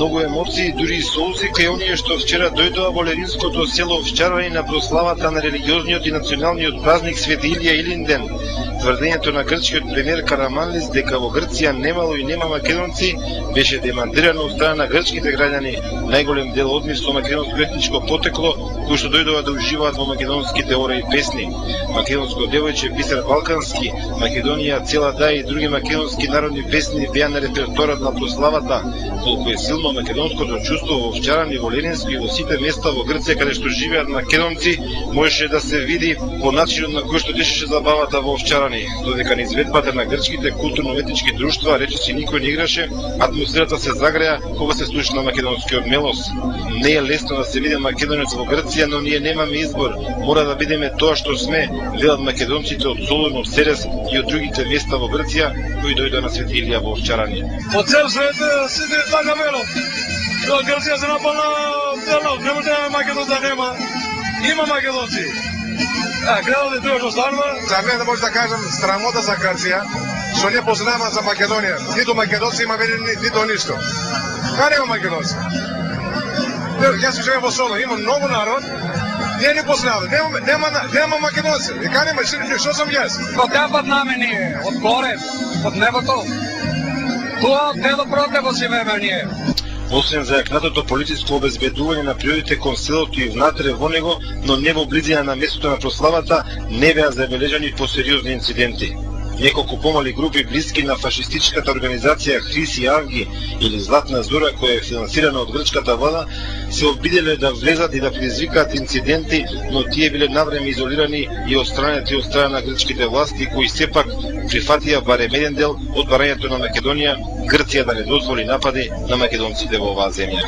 Многу емоции, дури и солзи кај оние што вчера дојдоа во Леринското село Овчарани на прославата на религиозниот и националниот празник Свети Илија Илинден. Тврдењето на грчкиот премиер Караманлис дека во Грција немало и нема македонци беше демантирано од страна на грчките граѓани, најголем дел од нив со македонско етничко потекло, кои што дојдоа да уживаат во македонските ора и песни. Македонско девојче Бисер Балкански, Македонија цела да и други македонски народни песни беа на репертуарот на прославата. Колку е силно македонското чувство во Овчарани, во Ленинско и во сите места во Грција каде што живеат македонци, можеше да се види по начинот на кој што течеше забавата во Овчарани. Додека на изведбата на грчките културно-етнички друштва речиси никој не играше, атмосферата се загреа кога се слуша на македонскиот мелос. Не е лесно да се види македонец во Грција, но ние немаме избор. Мора да бидеме тоа што сме, велат македонците од Солун, од Серес и од другите места во Грција кои дојдоа на Свети Илија во Овчарани. По цел свет сите така велат. Грција се напална целно, не може да македонца нема. Има македонци. Градот е тоа што станува. За мене да може да кажам срамота за Грција, што не познава за Македонија. Ниту македонци има ниту ништо. Каде има македонци? Јас живеам во Солун, има многу народ. Не ни познава, нема македонци. И каде има, што сум јас? Од тепат наме ние, од горе, од небото. Тоа не до протево си веме ние. Освен за јакнатото полициско обезбедување на приодите кон селото и внатре во него, но не во близина на местото на прославата, не беа забележани посериозни инциденти. Неколку помали групи блиски на фашистичката организација Хриси Авги или Златна Зора, која е финансирана од грчката влада, се обиделе да влезат и да предизвикаат инциденти, но тие биле навреме изолирани и отстранети од страна на грчките власти, кои сепак прифатија барем еден дел од барањето на Македонија, Грција да не дозволи напади на македонците во оваа земја.